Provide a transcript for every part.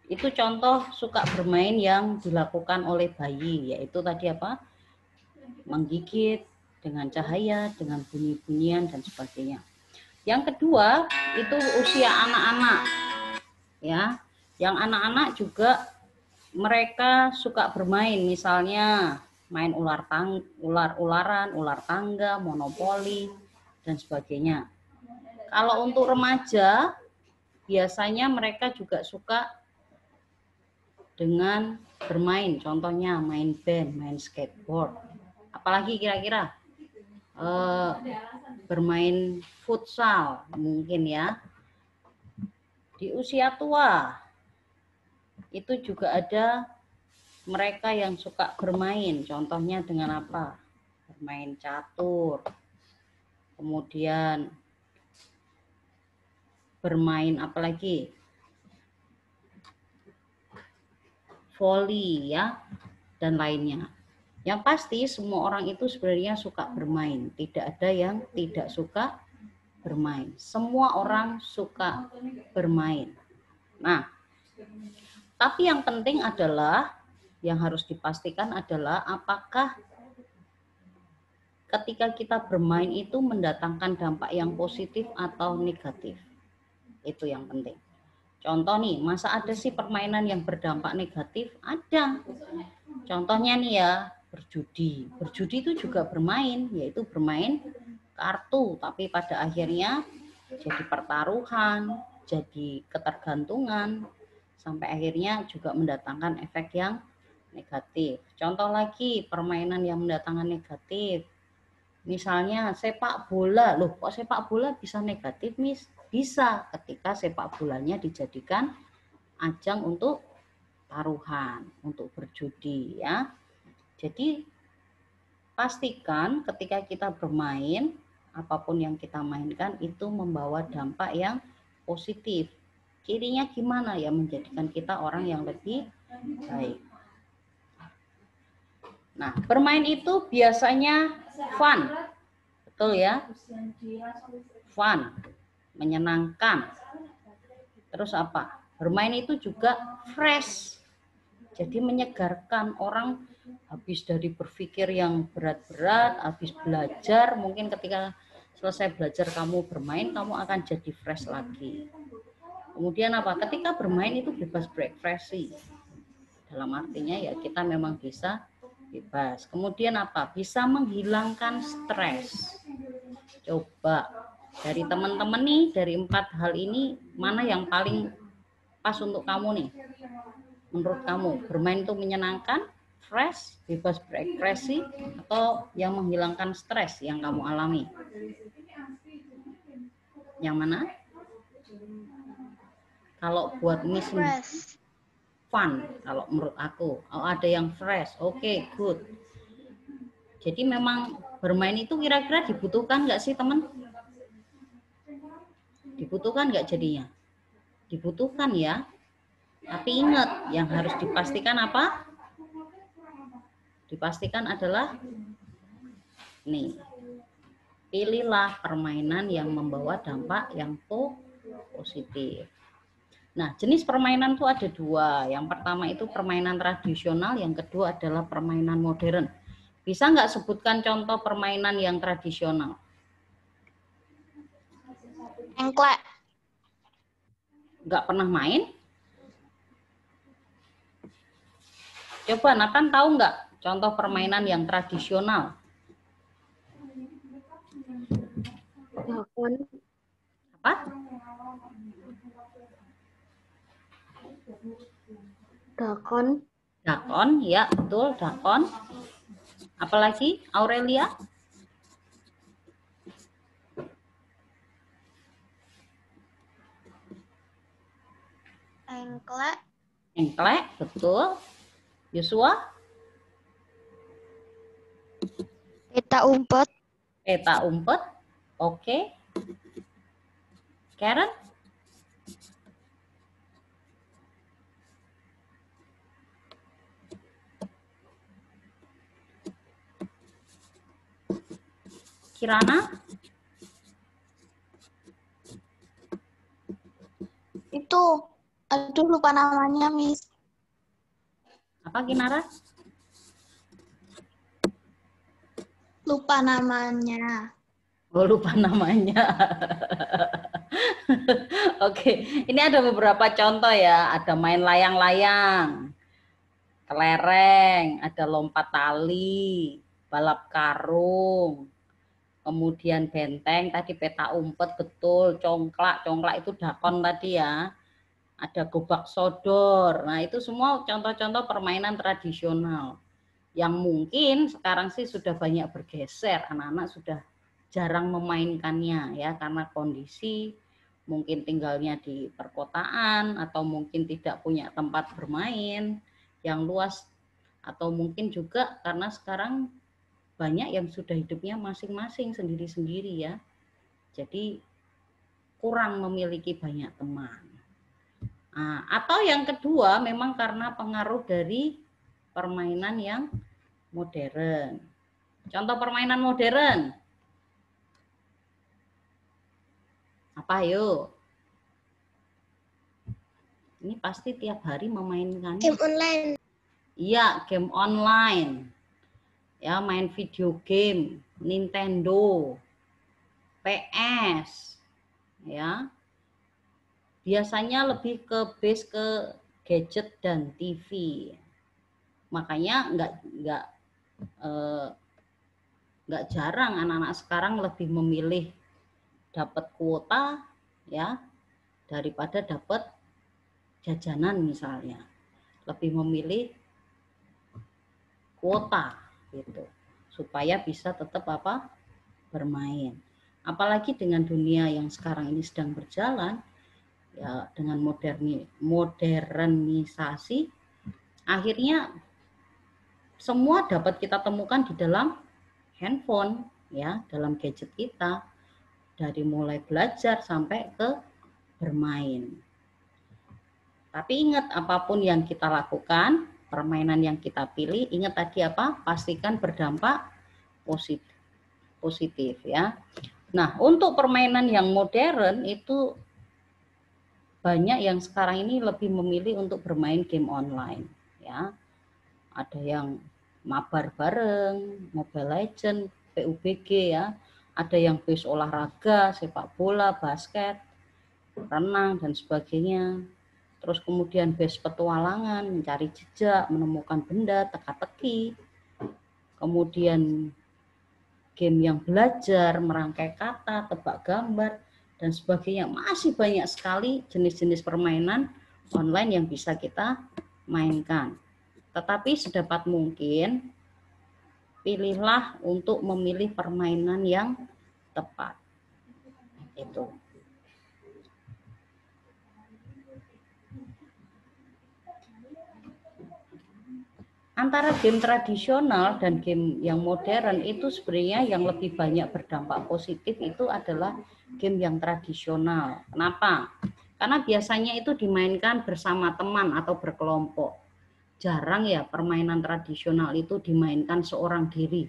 Itu contoh suka bermain yang dilakukan oleh bayi, yaitu tadi apa? Menggigit dengan cahaya, dengan bunyi-bunyian dan sebagainya. Yang kedua itu usia anak-anak, ya. Yang anak-anak juga mereka suka bermain, misalnya main ular-ularan, ular tangga, monopoli dan sebagainya. Kalau untuk remaja biasanya mereka juga suka dengan bermain, contohnya main band, main skateboard, apalagi kira-kira bermain futsal mungkin ya. Di usia tua itu juga ada mereka yang suka bermain, contohnya dengan apa? Bermain catur, kemudian bermain apalagi? Voli ya, dan lainnya. Yang pasti semua orang itu sebenarnya suka bermain, tidak ada yang tidak suka bermain. Semua orang suka bermain. Nah, tapi yang penting adalah, yang harus dipastikan adalah apakah ketika kita bermain itu mendatangkan dampak yang positif atau negatif. Itu yang penting. Contoh nih, masa ada sih permainan yang berdampak negatif? Ada. Contohnya nih ya, berjudi. Berjudi itu juga bermain, yaitu bermain kartu, tapi pada akhirnya jadi pertaruhan, jadi ketergantungan, sampai akhirnya juga mendatangkan efek yang negatif. Contoh lagi permainan yang mendatangkan negatif, misalnya sepak bola. Loh, kok sepak bola bisa negatif, Miss? Bisa ketika sepak bolanya dijadikan ajang untuk taruhan, untuk berjudi ya. Jadi pastikan ketika kita bermain, apapun yang kita mainkan itu membawa dampak yang positif. Cirinya gimana ya? Menjadikan kita orang yang lebih baik. Nah, bermain itu biasanya fun. Betul ya? Fun, menyenangkan. Terus apa? Bermain itu juga fresh. Jadi menyegarkan, orang habis dari berpikir yang berat-berat, habis belajar, mungkin ketika selesai belajar kamu bermain, kamu akan jadi fresh lagi. Kemudian apa? Ketika bermain itu bebas berekspresi. Dalam artinya ya kita memang bisa bebas. Kemudian apa? Bisa menghilangkan stres. Coba dari teman-teman nih, dari 4 hal ini mana yang paling pas untuk kamu nih? Menurut kamu bermain itu menyenangkan, fresh, bebas berekspresi, atau yang menghilangkan stres yang kamu alami? Yang mana? Kalau buat Miss fun, kalau menurut aku. Oh, ada yang fresh, oke, good. Jadi memang bermain itu kira-kira dibutuhkan nggak sih teman? Dibutuhkan nggak jadinya? Dibutuhkan ya. Tapi ingat, yang harus dipastikan apa? Dipastikan adalah nih, pilihlah permainan yang membawa dampak yang positif. Nah, jenis permainan itu ada 2. Yang pertama itu permainan tradisional, yang kedua adalah permainan modern. Bisa nggak sebutkan contoh permainan yang tradisional? Engklek. Nggak pernah main? Coba Nathan tahu nggak contoh permainan yang tradisional? Dakon. Apa? Dakon. Dakon, ya betul, dakon. Apalagi Aurelia? Engklek. Engklek, betul. Yosua? Peta umpet. Peta umpet, oke. Karen? Kirana? Itu, aduh lupa namanya, Miss. Apa Kinara? Lupa namanya. Oh, lupa namanya. Oke, ini ada beberapa contoh ya. Ada main layang-layang, kelereng, ada lompat tali, balap karung, kemudian benteng, tadi peta umpet, betul, congklak, congklak itu dakon tadi ya. Ada gobak sodor. Nah, itu semua contoh-contoh permainan tradisional yang mungkin sekarang sih sudah banyak bergeser, anak-anak sudah jarang memainkannya ya, karena kondisi mungkin tinggalnya di perkotaan atau mungkin tidak punya tempat bermain yang luas, atau mungkin juga karena sekarang banyak yang sudah hidupnya masing-masing sendiri-sendiri ya, jadi kurang memiliki banyak teman. Nah, atau yang kedua memang karena pengaruh dari permainan yang modern. Contoh permainan modern. Apa yuk? Ini pasti tiap hari memainkannya. Game online. Iya, game online. Ya, main video game, Nintendo, PS. Ya. Biasanya lebih ke base ke gadget dan TV. Makanya nggak jarang anak-anak sekarang lebih memilih dapat kuota ya daripada dapat jajanan misalnya. Lebih memilih kuota gitu supaya bisa tetap bermain. Apalagi dengan dunia yang sekarang ini sedang berjalan ya, dengan modernisasi, akhirnya semua dapat kita temukan di dalam handphone ya, dalam gadget kita, dari mulai belajar sampai ke bermain. Tapi ingat, apapun yang kita lakukan, permainan yang kita pilih, ingat tadi apa? Pastikan berdampak positif ya. Nah, untuk permainan yang modern itu banyak yang sekarang ini lebih memilih untuk bermain game online ya. Ada yang mabar bareng, Mobile Legends, PUBG ya. Ada yang base olahraga, sepak bola, basket, renang dan sebagainya. Terus kemudian base petualangan, mencari jejak, menemukan benda, teka-teki. Kemudian game yang belajar, merangkai kata, tebak gambar, dan sebagainya. Masih banyak sekali jenis-jenis permainan online yang bisa kita mainkan. Tetapi sedapat mungkin, pilihlah untuk memilih permainan yang tepat. Itu. Antara game tradisional dan game yang modern itu sebenarnya yang lebih banyak berdampak positif itu adalah game yang tradisional. Kenapa? Karena biasanya itu dimainkan bersama teman atau berkelompok. Jarang ya permainan tradisional itu dimainkan seorang diri.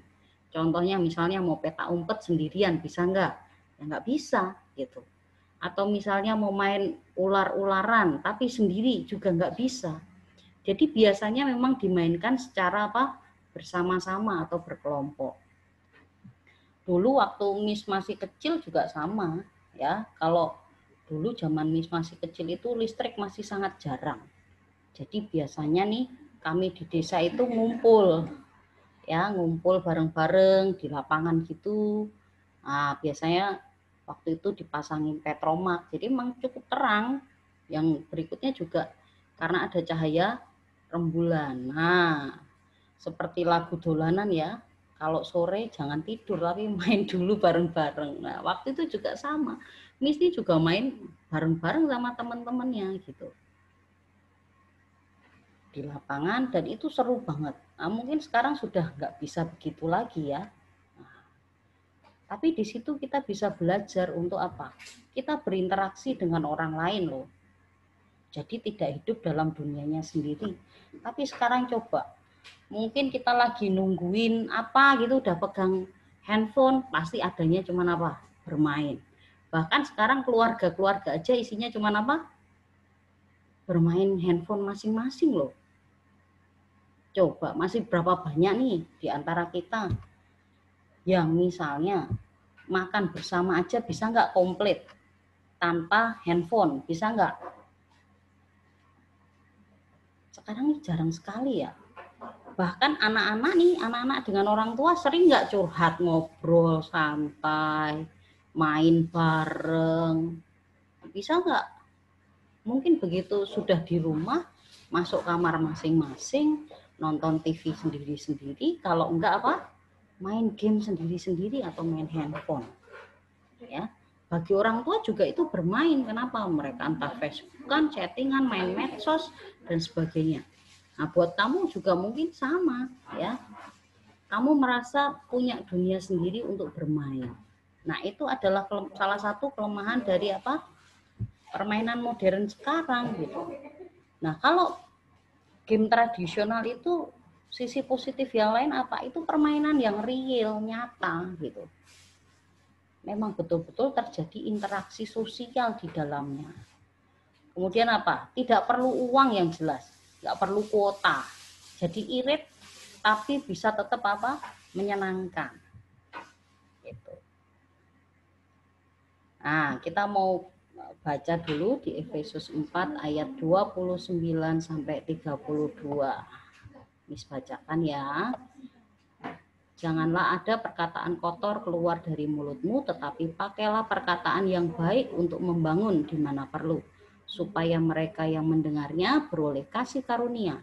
Contohnya misalnya mau peta umpet sendirian, bisa enggak? Ya enggak bisa gitu. Atau misalnya mau main ular-ularan tapi sendiri juga enggak bisa. Jadi biasanya memang dimainkan secara bersama-sama atau berkelompok. Dulu waktu Miss masih kecil juga sama ya. Kalau dulu zaman Miss masih kecil itu listrik masih sangat jarang. Jadi biasanya nih kami di desa itu ngumpul bareng-bareng di lapangan gitu. Nah, biasanya waktu itu dipasangin petromak, jadi memang cukup terang. Yang berikutnya juga karena ada cahaya rembulan. Nah, seperti lagu dolanan ya, kalau sore jangan tidur tapi main dulu bareng-bareng. Nah, waktu itu juga sama. Misti juga main bareng-bareng sama teman-temannya gitu di lapangan, dan itu seru banget. Nah, mungkin sekarang sudah nggak bisa begitu lagi ya. Nah, tapi di situ kita bisa belajar untuk apa? Kita berinteraksi dengan orang lain loh. Jadi tidak hidup dalam dunianya sendiri. Tapi sekarang coba, mungkin kita lagi nungguin apa gitu, udah pegang handphone, pasti adanya cuma apa? Bermain. Bahkan sekarang keluarga-keluarga aja isinya cuma apa? bermain handphone masing-masing loh. Coba masih berapa banyak nih di antara kita yang misalnya makan bersama aja bisa nggak komplit tanpa handphone, bisa nggak? Sekarang ini jarang sekali ya. Bahkan anak-anak dengan orang tua sering nggak curhat, ngobrol santai, main bareng. Bisa nggak? Mungkin begitu sudah di rumah, masuk kamar masing-masing, nonton TV sendiri-sendiri, kalau enggak apa? Main game sendiri-sendiri atau main handphone. Ya. Bagi orang tua juga itu bermain. Kenapa? Mereka entah Facebookan, chattingan, main medsos dan sebagainya. Nah, buat kamu juga mungkin sama, ya. Kamu merasa punya dunia sendiri untuk bermain. Nah, itu adalah salah satu kelemahan dari apa? Permainan modern sekarang gitu. Nah, kalau game tradisional itu sisi positif yang lain apa? Itu permainan yang real, nyata gitu. Memang betul-betul terjadi interaksi sosial di dalamnya. Kemudian apa? Tidak perlu uang yang jelas, nggak perlu kuota. Jadi irit, tapi bisa tetap apa? Menyenangkan. Gitu. Nah, kita mau baca dulu di Efesus 4 ayat 29 sampai 32. Miss bacakan ya. Janganlah ada perkataan kotor keluar dari mulutmu, tetapi pakailah perkataan yang baik untuk membangun di mana perlu, supaya mereka yang mendengarnya beroleh kasih karunia.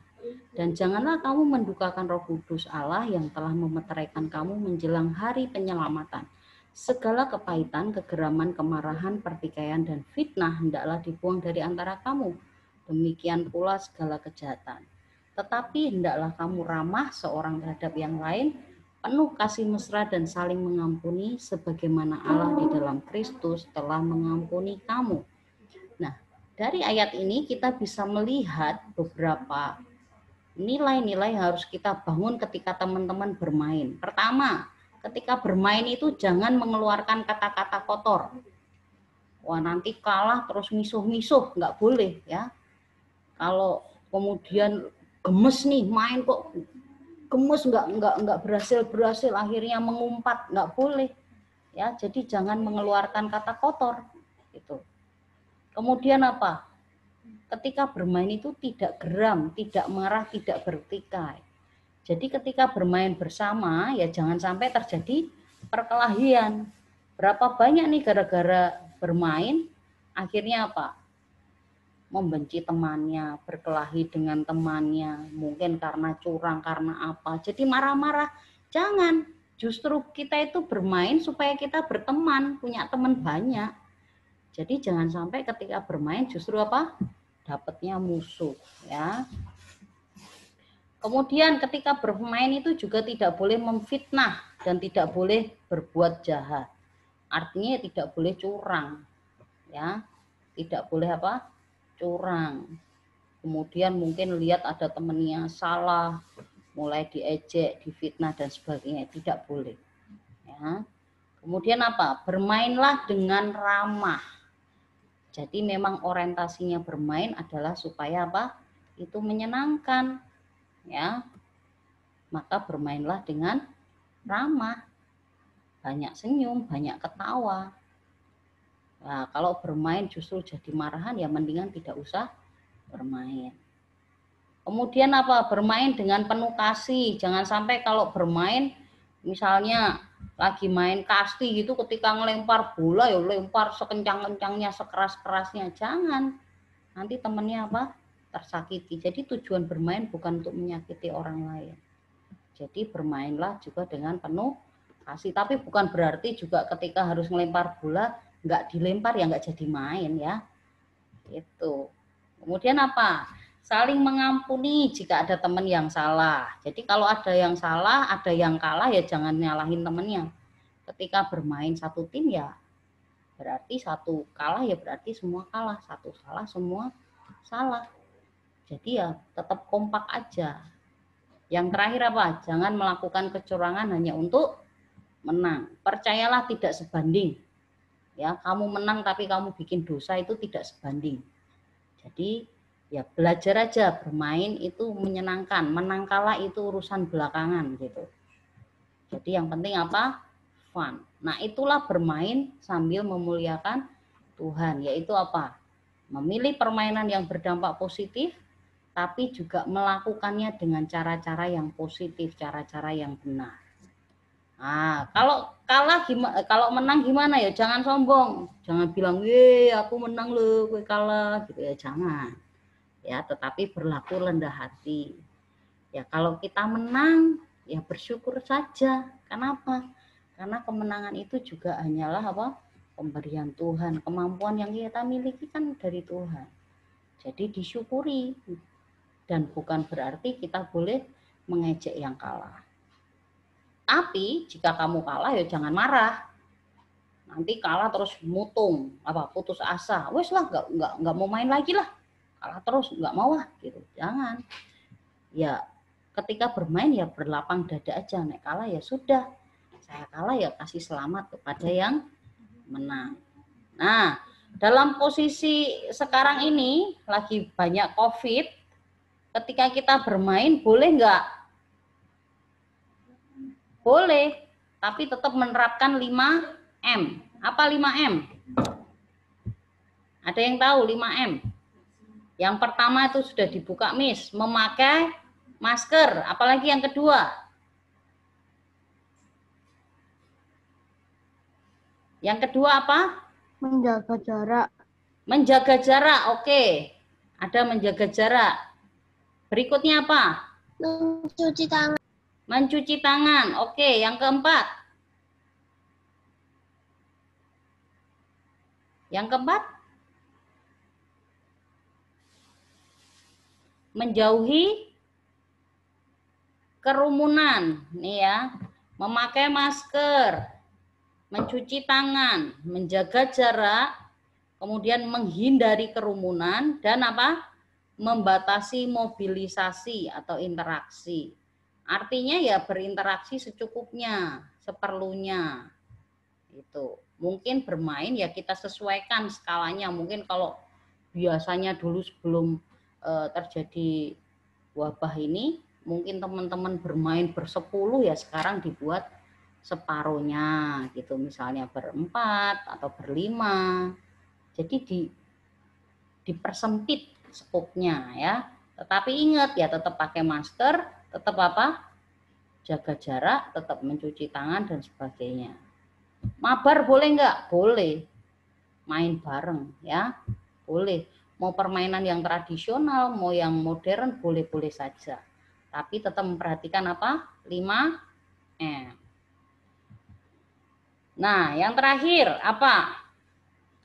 Dan janganlah kamu mendukakan Roh Kudus Allah yang telah memeteraikan kamu menjelang hari penyelamatan. Segala kepahitan, kegeraman, kemarahan, pertikaian, dan fitnah hendaklah dibuang dari antara kamu. Demikian pula segala kejahatan. Tetapi hendaklah kamu ramah seorang terhadap yang lain, penuh kasih mesra dan saling mengampuni, sebagaimana Allah di dalam Kristus telah mengampuni kamu. Nah, dari ayat ini kita bisa melihat beberapa nilai-nilai yang harus kita bangun ketika teman-teman bermain. Pertama, ketika bermain itu jangan mengeluarkan kata-kata kotor. Wah, nanti kalah terus misuh-misuh, nggak boleh ya. Kalau kemudian gemes nih main kok gemes, nggak berhasil akhirnya mengumpat, nggak boleh ya. Jadi jangan mengeluarkan kata kotor itu. Kemudian apa? Ketika bermain itu tidak geram, tidak marah, tidak bertikai. Jadi ketika bermain bersama ya jangan sampai terjadi perkelahian. Berapa banyak nih gara-gara bermain akhirnya apa? Membenci temannya, berkelahi dengan temannya, mungkin karena curang, karena apa. Jadi marah-marah. Jangan. Justru kita itu bermain supaya kita berteman, punya teman banyak. Jadi jangan sampai ketika bermain justru apa? Dapatnya musuh ya. Kemudian ketika bermain itu juga tidak boleh memfitnah dan tidak boleh berbuat jahat. Artinya tidak boleh curang. Ya. Tidak boleh apa? Curang. Kemudian mungkin lihat ada temennya salah, mulai diejek, difitnah dan sebagainya. Tidak boleh. Ya. Kemudian apa? Bermainlah dengan ramah. Jadi memang orientasinya bermain adalah supaya apa? Itu menyenangkan. Ya. Maka bermainlah dengan ramah, banyak senyum, banyak ketawa. Nah, kalau bermain justru jadi marahan ya mendingan tidak usah bermain. Kemudian apa? Bermain dengan penuh kasih. Jangan sampai kalau bermain misalnya lagi main kasti gitu ketika ngelempar bola ya lempar sekencang-kencangnya, sekeras-kerasnya. Jangan. Nanti temennya apa? Tersakiti. Jadi tujuan bermain bukan untuk menyakiti orang lain. Jadi bermainlah juga dengan penuh kasih. Tapi bukan berarti juga ketika harus melempar bola nggak dilempar ya nggak jadi main ya. Itu. Kemudian apa? Saling mengampuni jika ada teman yang salah. Jadi kalau ada yang salah, ada yang kalah ya jangan nyalahin temennya. Ketika bermain satu tim ya berarti satu kalah ya berarti semua kalah. Satu salah semua salah. Jadi ya tetap kompak aja. Yang terakhir apa? Jangan melakukan kecurangan hanya untuk menang. Percayalah tidak sebanding. Ya, kamu menang tapi kamu bikin dosa itu tidak sebanding. Jadi Ya belajar aja, bermain itu menyenangkan, menang kalah itu urusan belakangan gitu. Jadi yang penting apa? Fun. Nah itulah bermain sambil memuliakan Tuhan, yaitu apa? Memilih permainan yang berdampak positif, tapi juga melakukannya dengan cara-cara yang positif, cara-cara yang benar. Nah, kalau kalah gimana, kalau menang gimana ya? Jangan sombong, jangan bilang, aku menang loh, gue kalah, gitu ya, jangan. Ya, tetapi berlaku rendah hati. Ya, kalau kita menang, ya bersyukur saja. Kenapa? Karena kemenangan itu juga hanyalah apa? Pemberian Tuhan. Kemampuan yang kita miliki kan dari Tuhan. Jadi disyukuri. Dan bukan berarti kita boleh mengejek yang kalah. Tapi jika kamu kalah ya jangan marah. Nanti kalah terus mutung, apa putus asa. Wes lah, nggak mau main lagi lah. Kalah terus nggak mau lah gitu. Jangan. Ya ketika bermain ya berlapang dada aja. Nek kalah ya sudah. Saya kalah ya kasih selamat kepada yang menang. Nah, dalam posisi sekarang ini lagi banyak COVID, ketika kita bermain boleh nggak? Boleh, tapi tetap menerapkan 5M. Apa 5M? Ada yang tahu 5M? Yang pertama itu sudah dibuka, Miss. Memakai masker. Apalagi yang kedua? Yang kedua apa? Menjaga jarak. Menjaga jarak, oke. Ada menjaga jarak. Berikutnya apa? Mencuci tangan. Mencuci tangan, oke. Yang keempat? Yang keempat? Menjauhi kerumunan, nih ya. Memakai masker, mencuci tangan, menjaga jarak, kemudian menghindari kerumunan, dan apa? Membatasi mobilisasi atau interaksi. Artinya ya berinteraksi secukupnya, seperlunya. Itu. Mungkin bermain ya kita sesuaikan skalanya. Mungkin kalau biasanya dulu sebelum terjadi wabah ini, mungkin teman-teman bermain bersepuluh ya sekarang dibuat separuhnya gitu, misalnya berempat atau berlima. Jadi dipersempit skopnya ya. Tetapi ingat ya tetap pakai masker, tetap apa? Jaga jarak, tetap mencuci tangan dan sebagainya. Mabar boleh nggak? Boleh. Main bareng ya. Boleh. Mau permainan yang tradisional, mau yang modern boleh-boleh saja. Tapi tetap memperhatikan apa? 5M. Nah, yang terakhir apa?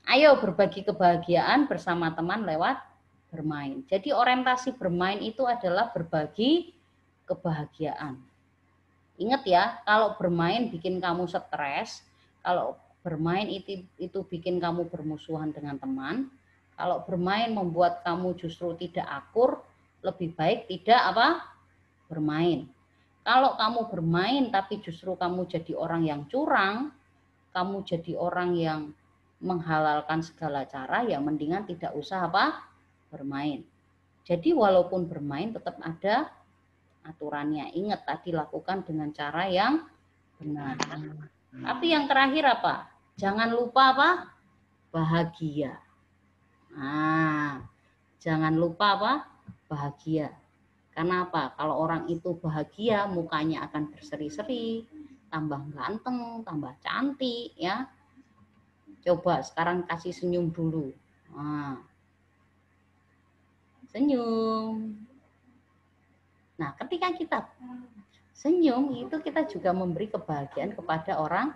Ayo berbagi kebahagiaan bersama teman lewat bermain. Jadi orientasi bermain itu adalah berbagi kebahagiaan. Ingat ya, kalau bermain bikin kamu stres, kalau bermain itu bikin kamu bermusuhan dengan teman, kalau bermain membuat kamu justru tidak akur, lebih baik tidak apa? Bermain. Kalau kamu bermain tapi justru kamu jadi orang yang curang, kamu jadi orang yang menghalalkan segala cara, ya mendingan tidak usah apa? Bermain. Jadi walaupun bermain tetap ada aturannya. Ingat tadi lakukan dengan cara yang benar. Tapi yang terakhir apa? Jangan lupa apa? Bahagia. Nah, jangan lupa apa? Bahagia. Karena apa? Kalau orang itu bahagia, mukanya akan berseri-seri, tambah ganteng, tambah cantik ya. Coba sekarang kasih senyum dulu. Nah, senyum. Nah, ketika kita senyum, itu kita juga memberi kebahagiaan kepada orang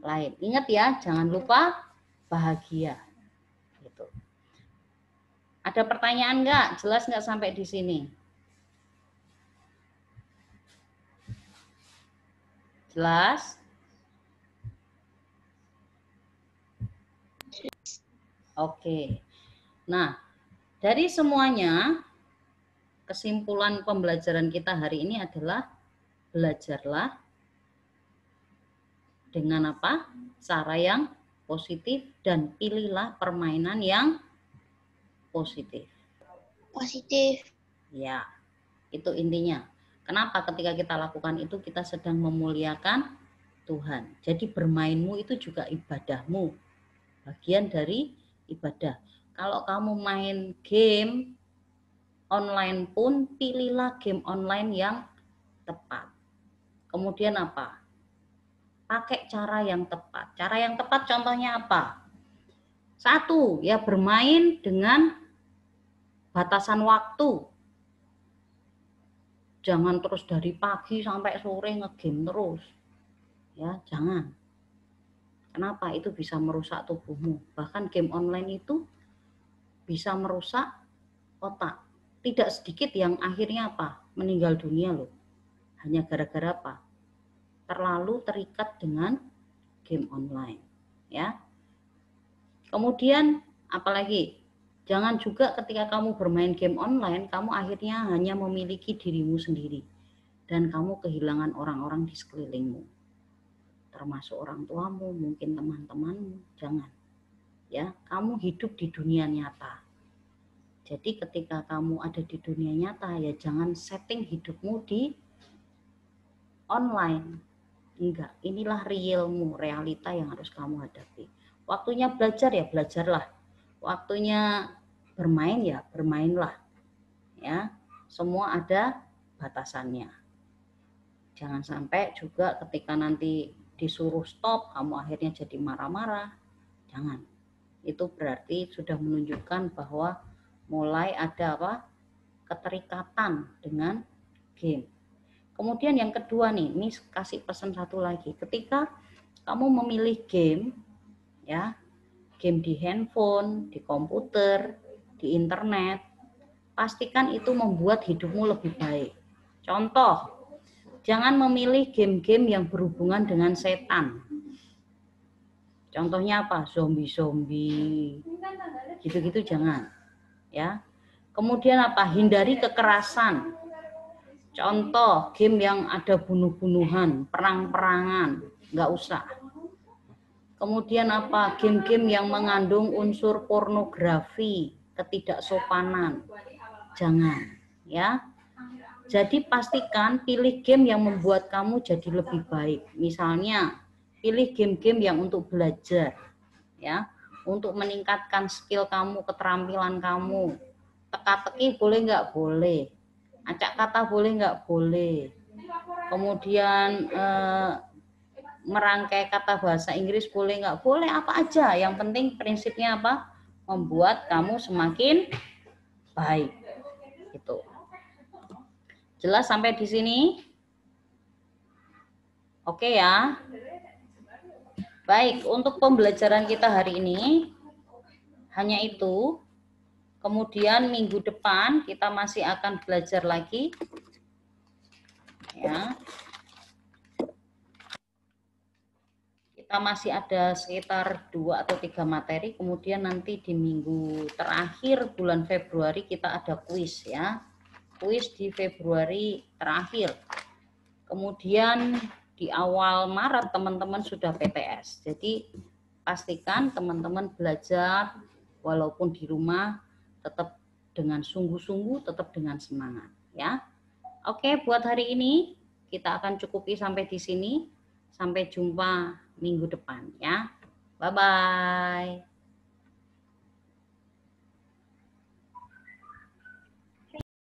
lain. Ingat ya, jangan lupa bahagia. Gitu. Ada pertanyaan nggak? Jelas nggak sampai di sini? Jelas? Oke. Nah, dari semuanya, kesimpulan pembelajaran kita hari ini adalah belajarlah dengan apa? Cara yang positif dan pilihlah permainan yang positif. Positif. Ya, itu intinya. Kenapa ketika kita lakukan itu kita sedang memuliakan Tuhan. Jadi bermainmu itu juga ibadahmu. Bagian dari ibadah. Kalau kamu main game online pun pilihlah game online yang tepat. Kemudian apa? Pakai cara yang tepat. Cara yang tepat contohnya apa? Satu, ya bermain dengan batasan waktu. Jangan terus dari pagi sampai sore ngegame terus. Ya, jangan. Kenapa? Itu bisa merusak tubuhmu. Bahkan game online itu bisa merusak otak. Tidak sedikit yang akhirnya apa? Meninggal dunia loh. Hanya gara-gara apa? Terlalu terikat dengan game online. Ya. Kemudian apalagi? Jangan juga ketika kamu bermain game online, kamu akhirnya hanya memiliki dirimu sendiri. Dan kamu kehilangan orang-orang di sekelilingmu. Termasuk orang tuamu, mungkin teman-temanmu. Jangan. Ya, kamu hidup di dunia nyata. Jadi ketika kamu ada di dunia nyata, ya jangan setting hidupmu di online. Enggak, inilah realmu, realita yang harus kamu hadapi. Waktunya belajar ya belajarlah. Waktunya bermain ya bermainlah. Ya, semua ada batasannya. Jangan sampai juga ketika nanti disuruh stop, kamu akhirnya jadi marah-marah. Jangan. Itu berarti sudah menunjukkan bahwa mulai ada apa? Keterikatan dengan game. Kemudian yang kedua nih, ini kasih pesan satu lagi. Ketika kamu memilih game, ya, game di handphone, di komputer, di internet, pastikan itu membuat hidupmu lebih baik. Contoh, jangan memilih game-game yang berhubungan dengan setan. Contohnya apa? Zombie-zombie. Gitu-gitu jangan. Ya. Kemudian apa? Hindari kekerasan. Contoh, game yang ada bunuh-bunuhan, perang-perangan, nggak usah. Kemudian apa? Game-game yang mengandung unsur pornografi, ketidaksopanan, jangan. Ya. Jadi pastikan pilih game yang membuat kamu jadi lebih baik. Misalnya, pilih game-game yang untuk belajar, ya, untuk meningkatkan skill kamu, keterampilan kamu. Teka-teki boleh nggak? Boleh. Acak kata boleh nggak? Boleh. Kemudian merangkai kata bahasa Inggris boleh nggak? Boleh, apa aja. Yang penting prinsipnya apa? Membuat kamu semakin baik. Itu. Jelas sampai di sini? Oke ya. Baik, untuk pembelajaran kita hari ini hanya itu. Kemudian minggu depan kita masih akan belajar lagi. Ya. Kita masih ada sekitar 2 atau 3 materi. Kemudian nanti di minggu terakhir bulan Februari kita ada kuis ya. Kuis di Februari terakhir. Kemudian di awal Maret teman-teman sudah PTS. Jadi pastikan teman-teman belajar walaupun di rumah tetap dengan sungguh-sungguh, tetap dengan semangat ya. Oke, buat hari ini kita akan cukupi sampai di sini. Sampai jumpa minggu depan ya. Bye bye.